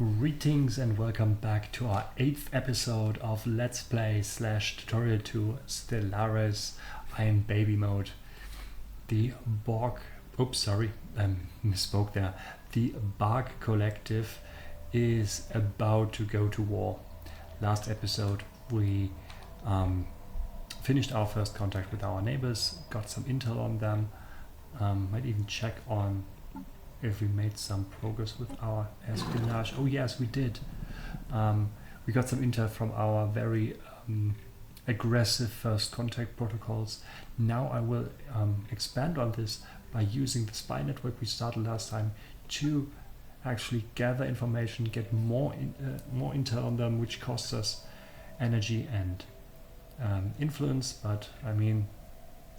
Greetings and welcome back to our 8th episode of Let's Play / tutorial to Stellaris. I am baby mode. The misspoke there. The Bark Collective is about to go to war. Last episode we finished our first contact with our neighbors, got some intel on them, might even check on if we made some progress with our espionage. Oh yes, we did. We got some intel from our very aggressive first contact protocols. Now I will expand on this by using the spy network we started last time to actually gather information, get more intel on them, which costs us energy and influence, but I mean,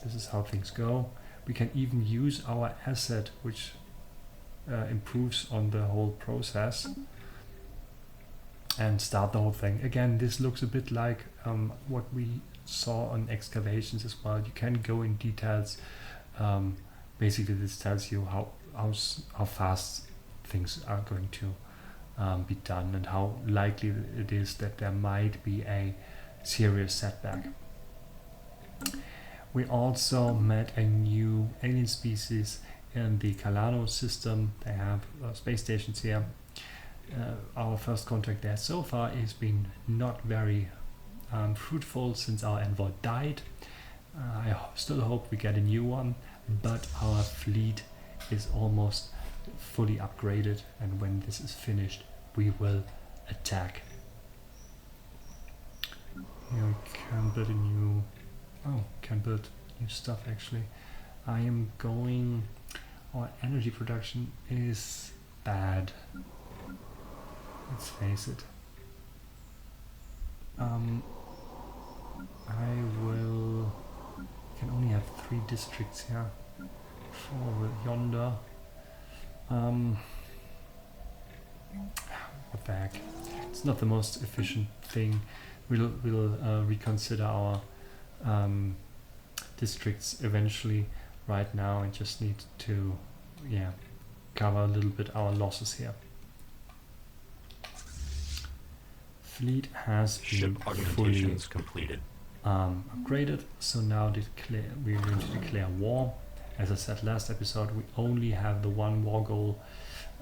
this is how things go. We can even use our asset, which improves on the whole process, and start the whole thing again. This looks a bit like what we saw on excavations as well. You can go in details. Basically this tells you how fast things are going to be done and how likely it is that there might be a serious setback. We also met a new alien species in the Kalano system. They have space stations here. Our first contact there so far has been not very fruitful since our envoy died. I still hope we get a new one, but our fleet is almost fully upgraded, and when this is finished we will attack. Here we can build new stuff actually. I am going... Our energy production is bad. Let's face it. I can only have 3 districts here. 4 with yonder. What the heck? It's not the most efficient thing. We'll reconsider our districts eventually. Right now I just need to cover a little bit our losses here. Fleet has been fully completed. Upgraded, so now we're going to declare war. As I said last episode, we only have the one war goal,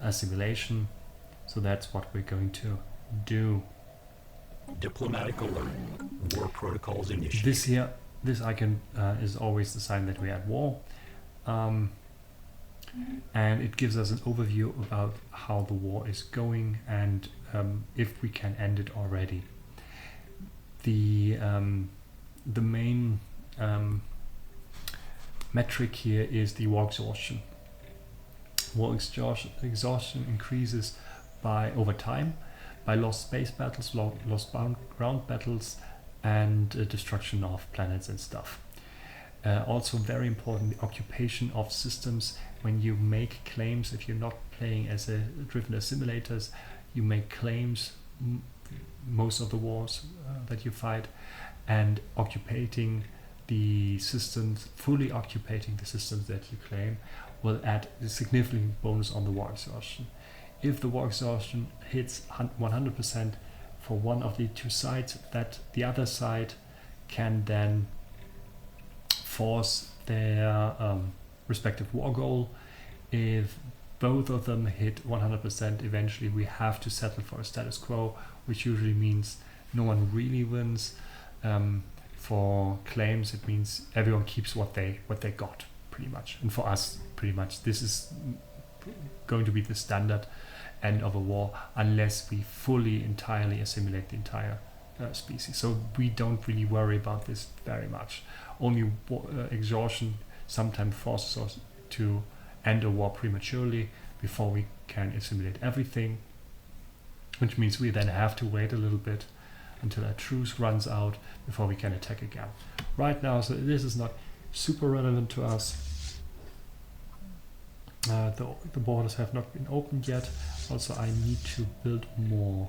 assimilation, so that's what we're going to do. Diplomatic alert. War protocols initiated. This icon is always the sign that we're at war, and it gives us an overview about how the war is going and if we can end it already. The main metric here is the war exhaustion. War exhaustion increases over time by lost space battles, lost ground battles, and destruction of planets and stuff. Also very important, the occupation of systems. When you make claims, if you're not playing as a driven assimilators, you make claims most of the wars that you fight, and occupating the systems, fully occupating the systems that you claim, will add a significant bonus on the war exhaustion. If the war exhaustion hits 100% for one of the 2 sides, that the other side can then force their respective war goal. If both of them hit 100%, eventually we have to settle for a status quo, which usually means no one really wins. For claims, it means everyone keeps what they got, pretty much. And for us, pretty much, this is going to be the standard end of a war, unless we entirely assimilate the entire species. So we don't really worry about this very much. Only exhaustion sometimes forces us to end a war prematurely before we can assimilate everything, which means we then have to wait a little bit until a truce runs out before we can attack again. Right now, so this is not super relevant to us. The borders have not been opened yet. Also, I need to build more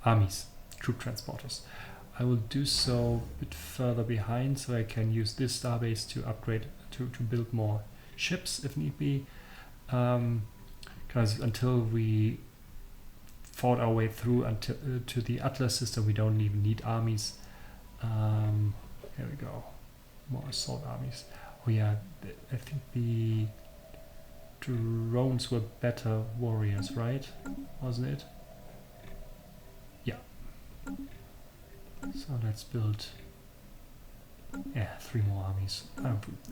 armies, troop transporters. I will do so a bit further behind, so I can use this starbase to upgrade, to build more ships if need be, because until we fought our way through to the Atlas system, we don't even need armies. Here we go, more assault armies. Oh yeah, I think the drones were better warriors, right? Wasn't it? Yeah. So let's build 3 more armies.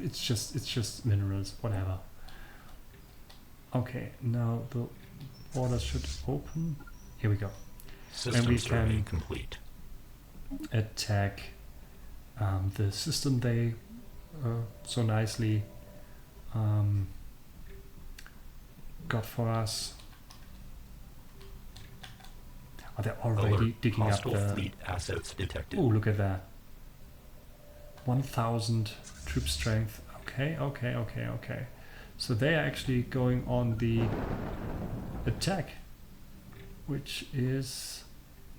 It's just minerals, whatever. Okay, now the borders should open. Here we go. System we survey can complete. Attack the system they so nicely got for us. Oh, they're already Alert. digging Hostile up the... fleet assets detected. Oh, look at that. 1,000 troop strength. Okay. So they are actually going on the attack, which is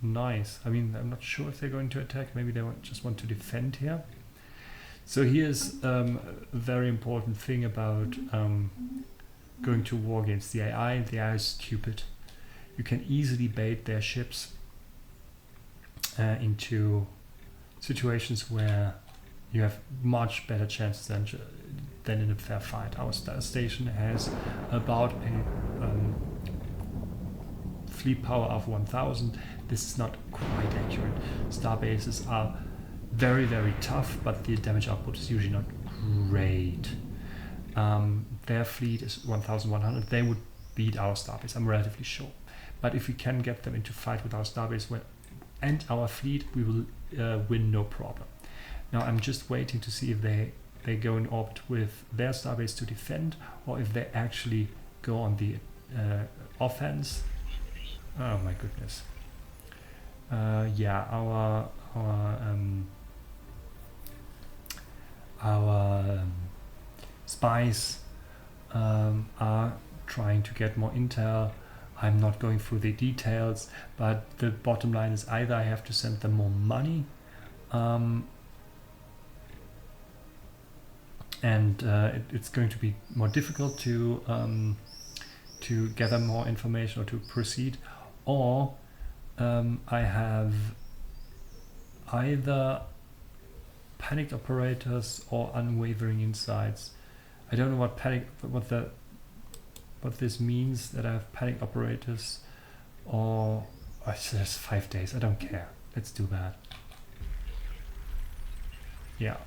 nice. I mean, I'm not sure if they're going to attack. Maybe they just want to defend here. So here's a very important thing about going to war against the AI. The AI is stupid. You can easily bait their ships into situations where you have much better chances than in a fair fight. Our station has about a fleet power of 1,000. This is not quite accurate. Starbases are very, very tough, but the damage output is usually not great. Their fleet is 1,100. They would beat our starbase, I'm relatively sure. But if we can get them into fight with our starbase and our fleet, we will win no problem. Now I'm just waiting to see if they go in orbit with their starbase to defend, or if they actually go on the offense. Oh my goodness. Yeah, our spies are trying to get more intel. I'm not going through the details, but the bottom line is either I have to send them more money, and it's going to be more difficult to gather more information or to proceed, or I have either panicked operators or unwavering insights. I don't know what this means, that I have panic operators, or it's just 5 days. I don't care. Let's do that. Yeah.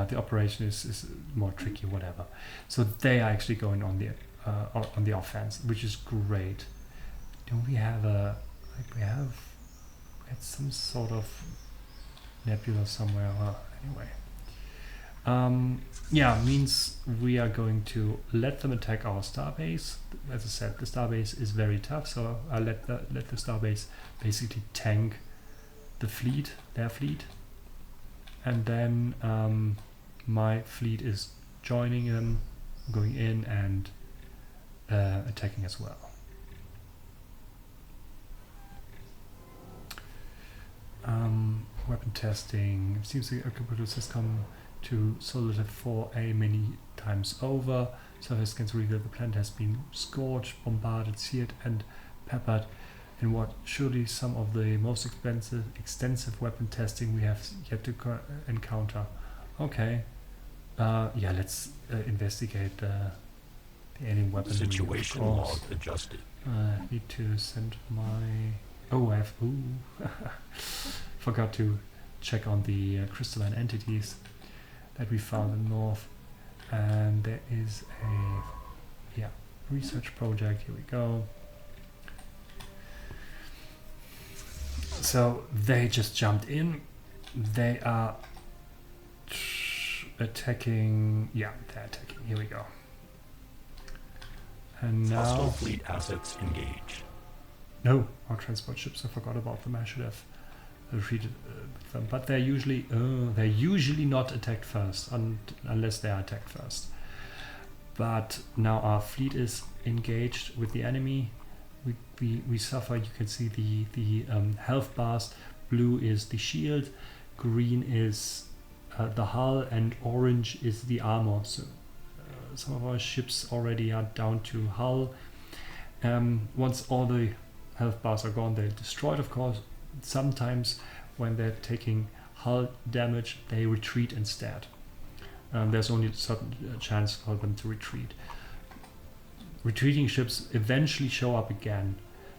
The operation is more tricky, whatever. So they are actually going on the offense, which is great. Don't we have we had some sort of nebula somewhere? Anyway. Means we are going to let them attack our starbase. As I said, the starbase is very tough, so I let the starbase basically tank the fleet, their fleet, and then my fleet is joining them, going in and attacking as well. Weapon testing. It seems the computer has come to Solitaire 4A many times over. Surface scans reveal the planet has been scorched, bombarded, seared and peppered in what surely some of the most extensive weapon testing we have yet to encounter. Okay. Let's investigate the alien weapon. Situation log adjusted. Need to send my... Oh, I have... Ooh. Forgot to check on the crystalline entities that we found in the north. And there is a research project. Here we go. So they just jumped in. They are attacking. Yeah, they're attacking. Here we go. And now Hostile fleet assets engaged. No, our transport ships. I forgot about them. I should have retreated them. But they're usually not attacked first, unless they are attacked first. But now our fleet is engaged with the enemy. We suffer. You can see the health bars. Blue is the shield. Green is the hull, and orange is the armor. So some of our ships already are down to hull. Once all the health bars are gone, they're destroyed, of course. Sometimes when they're taking hull damage, they retreat instead. There's only a certain chance for them to retreat. Retreating ships eventually show up again,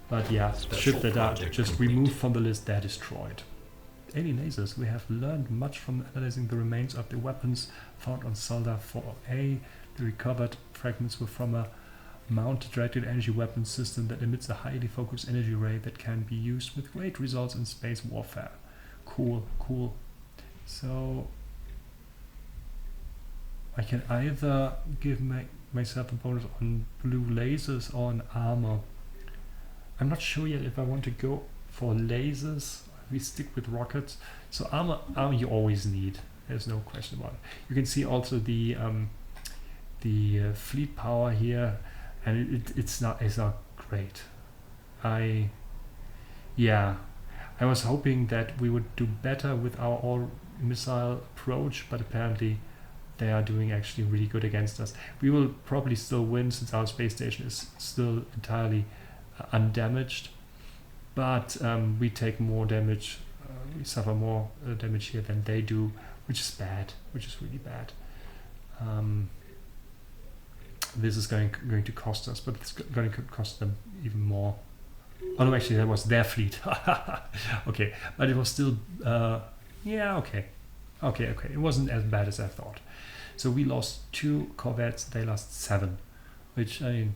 but yeah, ships that are just removed from the list, they're destroyed. Alien lasers. We have learned much from analyzing the remains of the weapons found on Solda 4A. The recovered fragments were from a mounted directed energy weapon system that emits a highly focused energy ray that can be used with great results in space warfare. Cool, cool. So I can either give myself a bonus on blue lasers or on armor. I'm not sure yet if I want to go for lasers. We stick with rockets. So armor you always need. There's no question about it. You can see also the fleet power here, and it's not great. I was hoping that we would do better with our all missile approach, but apparently they are doing actually really good against us. We will probably still win since our space station is still entirely undamaged, but we take more damage. We suffer more damage here than they do, which is bad, which is really bad. This is going to cost us, but it's going to cost them even more. Oh no, actually that was their fleet. Okay, but it was still okay. It wasn't as bad as I thought. So we lost 2 corvettes, they lost 7, which 7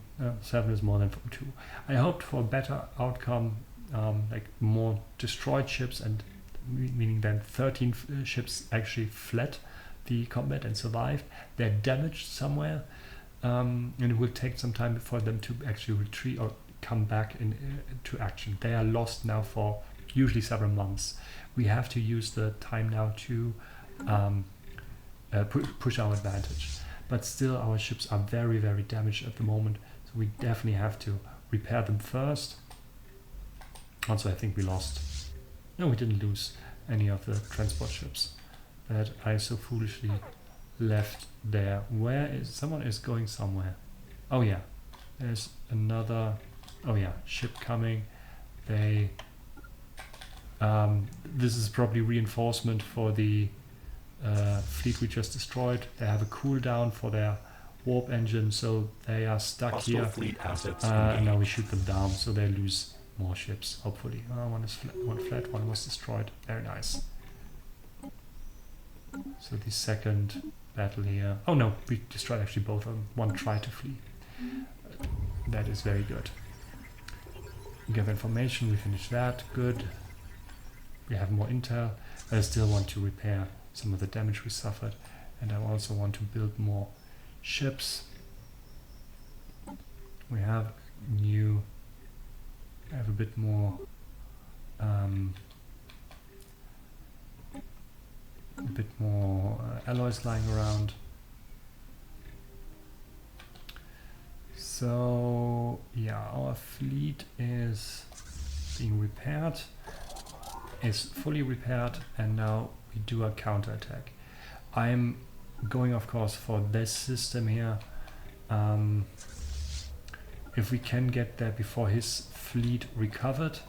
is more than 2. I hoped for a better outcome, like more destroyed ships, and meaning then 13 ships actually fled the combat and survived. They're damaged somewhere, and it will take some time for them to actually retreat or come back into action. They are lost now for usually several months. We have to use the time now to push our advantage, but still our ships are very, very damaged at the moment, so we definitely have to repair them first. Also, I think we didn't lose any of the transport ships that I so foolishly left there. Someone is going somewhere. Oh yeah, there's another ship coming. This is probably reinforcement for the fleet we just destroyed. They have a cooldown for their warp engine, so they are stuck Hostile here. fleet assets And now we shoot them down, so they lose more ships, hopefully. One fled, one was destroyed. Very nice. So the second battle here. Oh no, we destroyed actually both of them. One tried to flee. That is very good. We have information, we finished that. Good. We have more intel. I still want to repair some of the damage we suffered, and I also want to build more ships. We have a bit more alloys lying around. So yeah, our fleet is being repaired, is fully repaired, and now we do a counterattack. I'm going, of course, for this system here. If we can get there before his fleet recovered,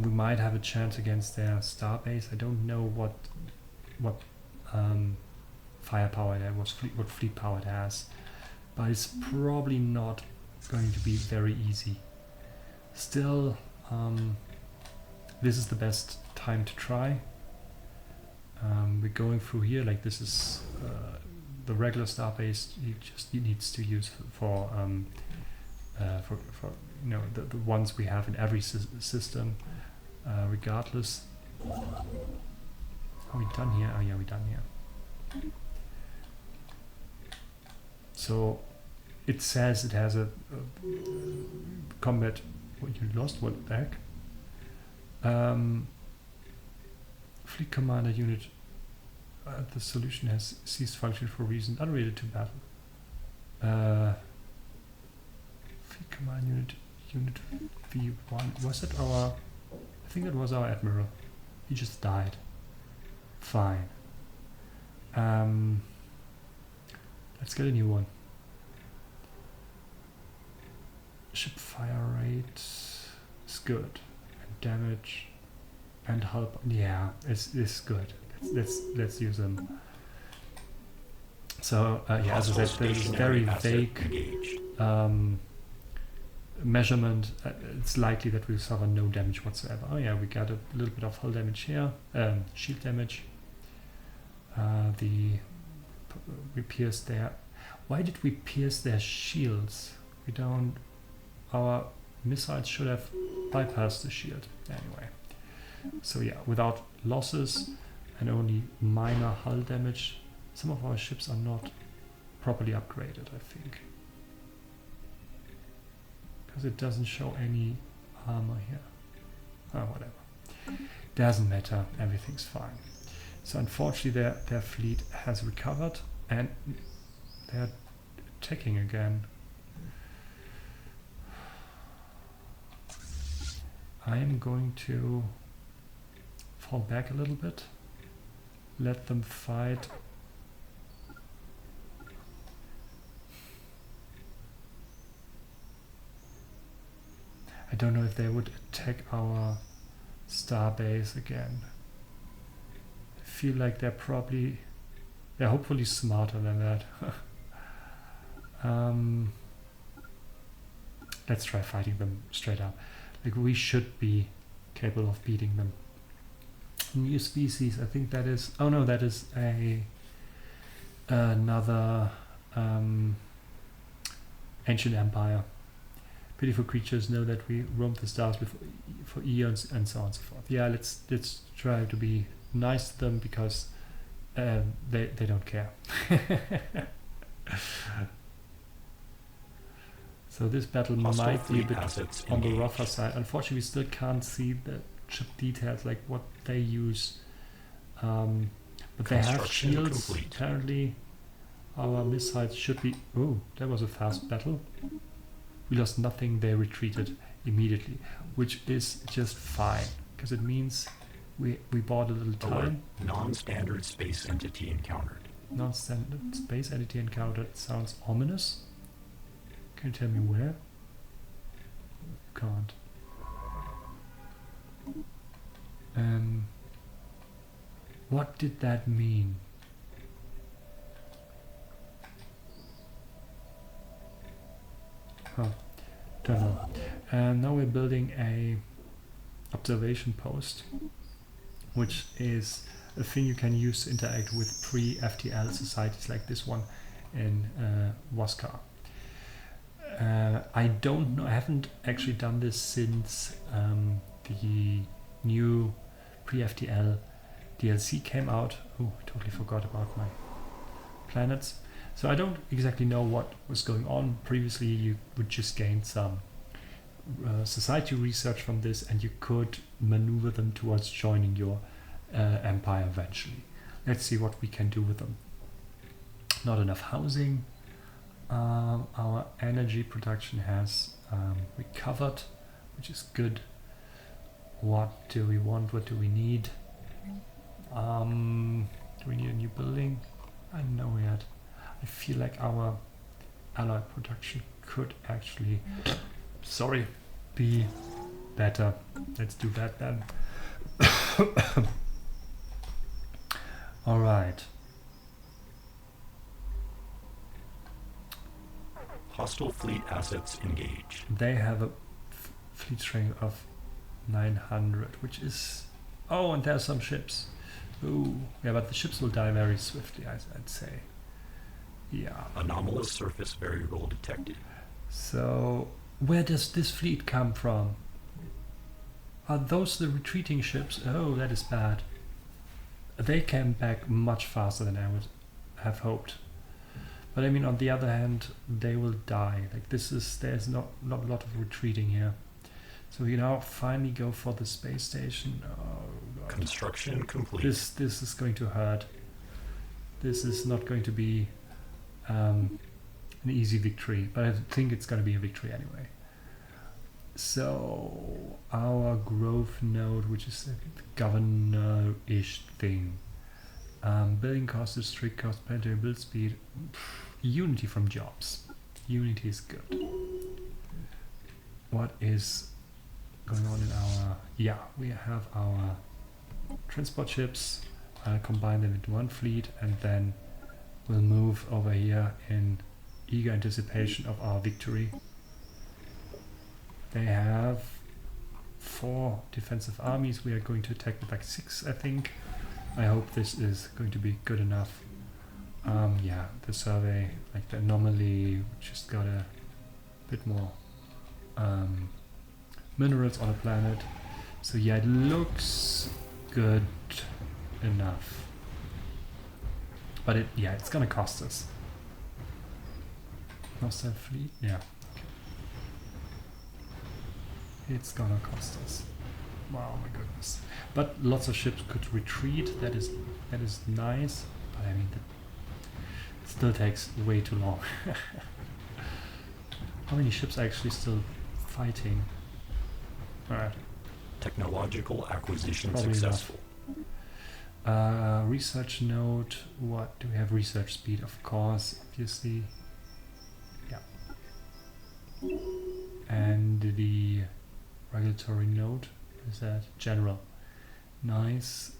we might have a chance against their starbase. I don't know what firepower it was, what fleet power it has, but it's probably not going to be very easy. Still, this is the best time to try. We're going through here, like this is the regular starbase. He needs to use for the ones we have in every system, regardless. Are we done here? Oh yeah, we're done here. So it says it has a combat. What, you lost? What the heck? Fleet commander unit. The solution has ceased function for reason unrelated to battle. Fleet command unit V1. Was it our? I think that was our admiral. He just died. Fine. Let's get a new one. Ship fire rate is good, and damage and help. Yeah, it's good. Let's use them. So yeah, as I said, there's very vague measurement. It's likely that we'll suffer no damage whatsoever. Oh yeah, we got a little bit of hull damage here, shield damage. We pierced their. Why did we pierce their shields? We don't. Our missiles should have bypassed the shield anyway. So yeah, without losses and only minor hull damage, some of our ships are not properly upgraded, I think. Because it doesn't show any armor here. Oh, whatever. Doesn't matter, everything's fine. So unfortunately their fleet has recovered and they're attacking again. I am going to fall back a little bit, let them fight. I don't know if they would attack our star base again. I feel like they're hopefully smarter than that. Let's try fighting them straight up. Like, we should be capable of beating them. New species, I think that is... Oh no, that is another ancient empire. Pitiful creatures know that we roamed the stars before, for eons and so on and so forth. Yeah, let's try to be nice to them because they don't care. So this battle might be a bit on the rougher side. Unfortunately, we still can't see the chip details, like what they use. But they have shields. Apparently, our missiles should be... Oh, that was a fast battle. We lost nothing. They retreated immediately, which is just fine, because it means we bought a little time. Non-standard space entity encountered. Non-standard space entity encountered sounds ominous. Can you tell me where? Can't. What did that mean? Huh. Don't know. Now we're building a observation post, which is a thing you can use to interact with pre-FTL societies like this one in Waskar. I don't know, I haven't actually done this since the new pre-FTL DLC came out. Oh, I totally forgot about my planets. So I don't exactly know what was going on. Previously you would just gain some society research from this and you could maneuver them towards joining your empire eventually. Let's see what we can do with them. Not enough housing. Our energy production has recovered, which is good. What do we want? What do we need? Do we need a new building? I don't know yet. I feel like our alloy production could actually, be better. Let's do that then. All right. Hostile fleet assets engaged. They have a fleet strength of 900, which is... Oh, and there are some ships. Ooh, yeah, but the ships will die very swiftly, I'd say. Yeah. Anomalous surface variable detected. So, where does this fleet come from? Are those the retreating ships? Oh, that is bad. They came back much faster than I would have hoped. But I mean, on the other hand, they will die. Like, there's not a lot of retreating here. So we now finally go for the space station. Oh god. Construction complete. This is going to hurt. This is not going to be an easy victory, but I think it's going to be a victory anyway. So our growth node, which is a governor-ish thing, Building cost, district cost, planetary build speed. Unity from jobs. Unity is good. What is going on in our... Yeah, we have our transport ships. I'll combine them into one fleet and then we'll move over here in eager anticipation of our victory. They have 4 defensive armies. We are going to attack with like 6, I think. I hope this is going to be good enough. Yeah, the survey, like the anomaly, just got a bit more minerals on the planet. So yeah, it looks good enough. But it's gonna cost us. Lost that fleet? Yeah. Okay. It's gonna cost us. Wow, my goodness. But lots of ships could retreat. That is nice. But I mean, it still takes way too long. How many ships are actually still fighting? Alright. Technological acquisition Probably successful. Research node. What do we have? Research speed, of course, obviously. Yeah. And the regulatory node, is that general? Nice.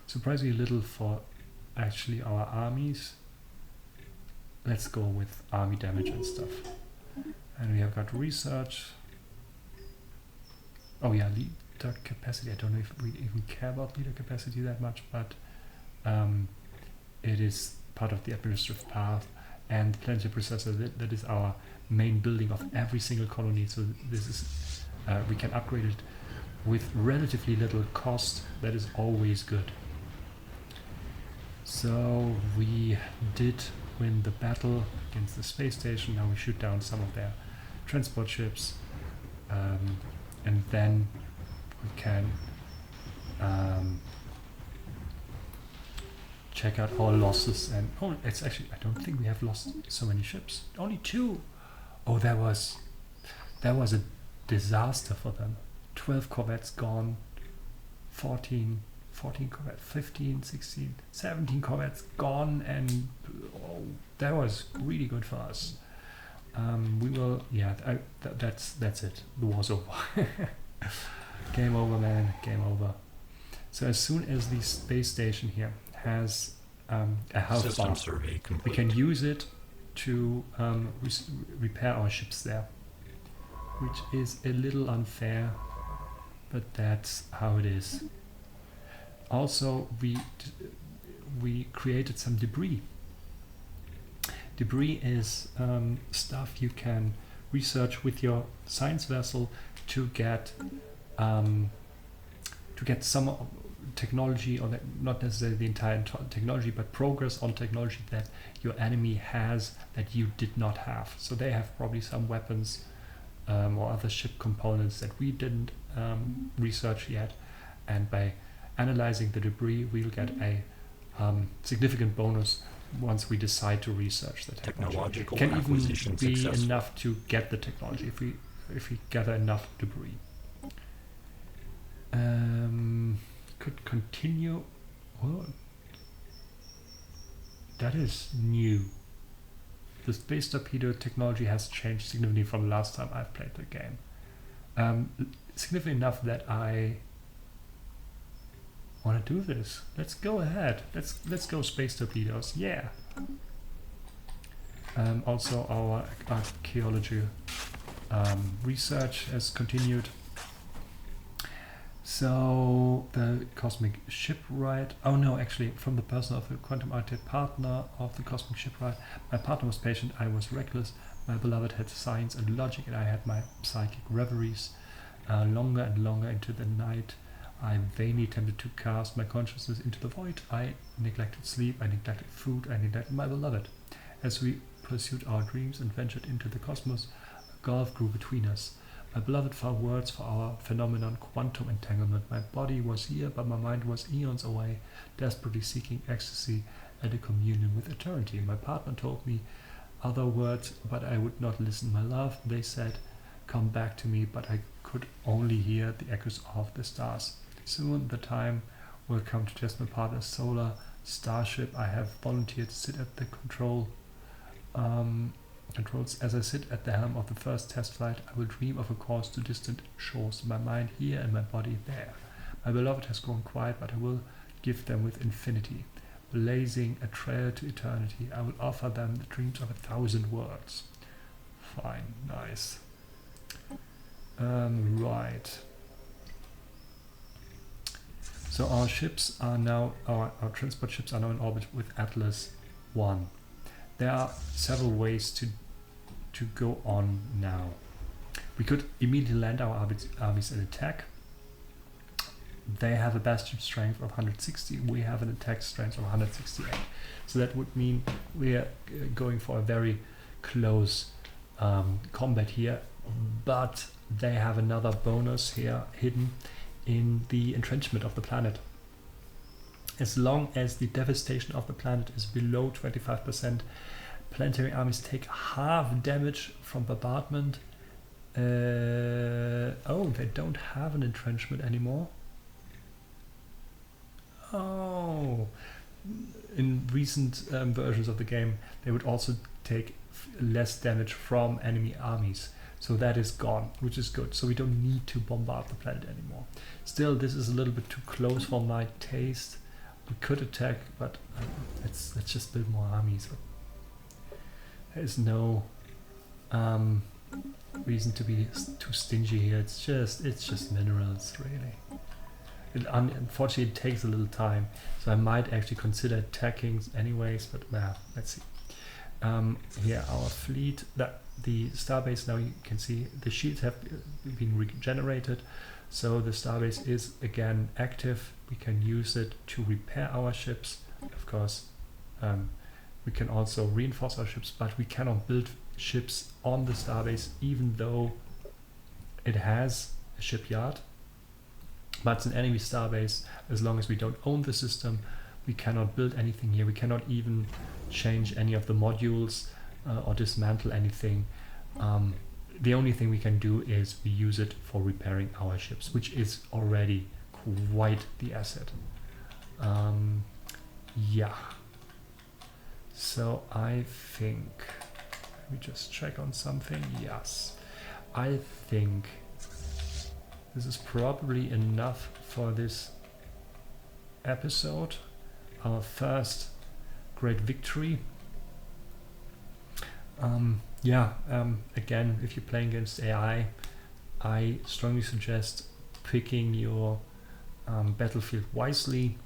Surprisingly little for actually our armies. Let's go with army damage and stuff. And we have got research. Oh yeah, leader capacity. I don't know if we even care about leader capacity that much, but it is part of the administrative path. And planetary processor, that is our main building of every single colony. So this is we can upgrade it with relatively little cost. That is always good. So we did win the battle against the space station. Now we shoot down some of their transport ships, and then we can check out our losses. And it's actually, I don't think we have lost so many ships. Only 2. Oh, that was a disaster for them. 12 corvettes gone, 14 corvettes, 15, 16, 17 corvettes gone, and that was really good for us. We will, that's it. The war's over. Game over, man. Game over. So as soon as the space station here has a health System bar, survey complete. we can use it to repair our ships there, which is a little unfair, but that's how it is. Also, we created some debris. Debris is stuff you can research with your science vessel to get some technology, or not necessarily the entire technology, but progress on technology that your enemy has that you did not have. So they have probably some weapons or other ship components that we didn't research yet, and by analyzing the debris, we'll get a significant bonus once we decide to research the technology. Technological Can even acquisition be successful. enough to get the technology if we gather enough debris. Could continue. Oh, that is new. The space torpedo technology has changed significantly from the last time I've played the game. Significant enough that I want to do this. Let's go ahead. Let's go space torpedoes. Yeah. Also, our archaeology research has continued. So the cosmic shipwright. Oh no, actually, from the person of the quantum architect partner of the cosmic shipwright. My partner was patient. I was reckless. My beloved had science and logic, and I had my psychic reveries. Longer and longer into the night, I vainly attempted to cast my consciousness into the void. I neglected sleep. I neglected food. I neglected my beloved. As we pursued our dreams and ventured into the cosmos, a gulf grew between us. My beloved found words for our phenomenon, quantum entanglement. My body was here, but my mind was eons away, desperately seeking ecstasy and a communion with eternity. My partner told me other words, but I would not listen. My love, they said, come back to me, but I could only hear the echoes of the stars. Soon the time Welcome to test my partner's solar starship. I have volunteered to sit at the controls. As I sit at the helm of the first test flight, I will dream of a course to distant shores, my mind here and my body there. My beloved has grown quiet, but I will give them with infinity, blazing a trail to eternity. I will offer them the dreams of 1,000 worlds. Fine, nice. Right. So our ships are now, our transport ships are now in orbit with Atlas 1. There are several ways to go on now. We could immediately land our armies and attack. They have a bastion strength of 160. We have an attack strength of 168. So that would mean we are going for a very close combat here. But they have another bonus here hidden in the entrenchment of the planet. As long as the devastation of the planet is below 25%, planetary armies take half damage from bombardment. Oh, they don't have an entrenchment anymore. Oh, in recent versions of the game, they would also take less damage from enemy armies. So that is gone, which is good. So we don't need to bombard the planet anymore. Still, this is a little bit too close for my taste. We could attack, but let's just build more armies. There is no reason to be too stingy here. It's just minerals, really. Unfortunately, it takes a little time, so I might actually consider attacking anyways. But let's see. Here, our fleet. The starbase, now you can see the shields have been regenerated, so the starbase is again active. We can use it to repair our ships. Of course, we can also reinforce our ships, but we cannot build ships on the starbase even though it has a shipyard. But it's an enemy starbase. As long as we don't own the system, we cannot build anything here. We cannot even change any of the modules or dismantle anything. The only thing we can do is we use it for repairing our ships, which is already quite the asset. Yeah. So I think, let me just check on something. Yes, I think this is probably enough for this episode. Our first great victory. Again, if you're playing against AI, I strongly suggest picking your battlefield wisely.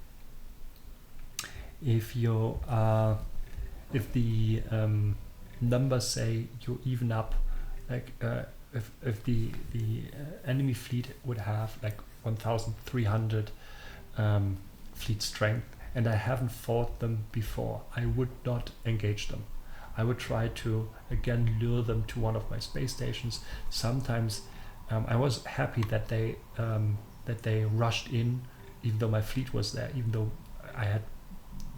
If the numbers say you even up, like if the enemy fleet would have like 1,300 fleet strength, and I haven't fought them before, I would not engage them. I would try to again lure them to one of my space stations. Sometimes I was happy that they rushed in, even though my fleet was there, even though I had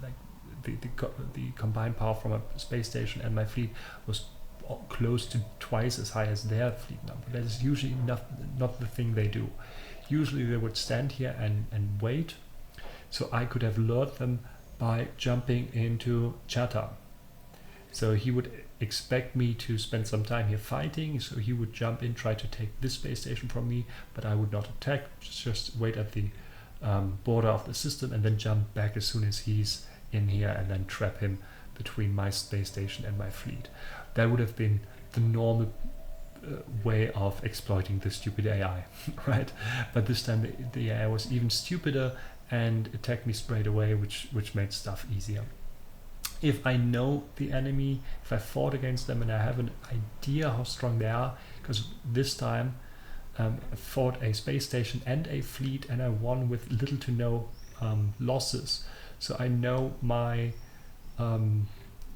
like the combined power from a space station, and my fleet was close to twice as high as their fleet number. That is usually not the thing they do. Usually they would stand here and wait, so I could have lured them by jumping into Chatham. So he would expect me to spend some time here fighting, so he would jump in, try to take this space station from me, but I would not attack, just wait at the border of the system and then jump back as soon as he's in here, and then trap him between my space station and my fleet. That would have been the normal way of exploiting the stupid AI, right? But this time the AI was even stupider and attacked me straight away, which made stuff easier. If I know the enemy, if I fought against them and I have an idea how strong they are, because this time I fought a space station and a fleet, and I won with little to no losses. So I know my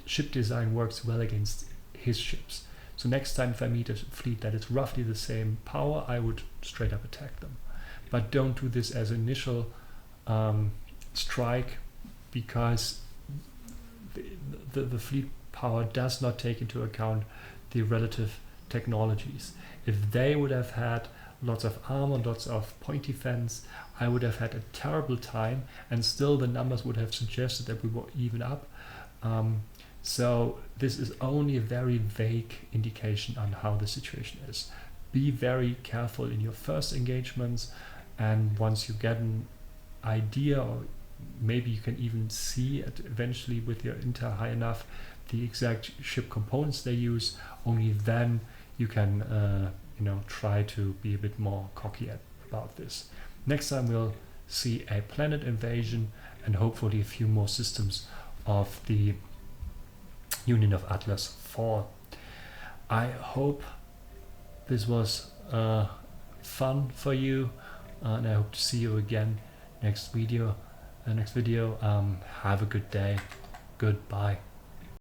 ship design works well against his ships. So next time if I meet a fleet that is roughly the same power, I would straight up attack them. But don't do this as initial strike, because the fleet power does not take into account the relative technologies. If they would have had lots of armor, lots of point defense, I would have had a terrible time, and still the numbers would have suggested that we were even up. So this is only a very vague indication on how the situation is. Be very careful in your first engagements, and once you get an idea, or maybe you can even see it eventually with your intel high enough, the exact ship components they use, only then you can try to be a bit more cocky about this. Next time we'll see a planet invasion and hopefully a few more systems of the Union of Atlas fall. I hope this was fun for you, and I hope to see you again next video. Have a good day. Goodbye.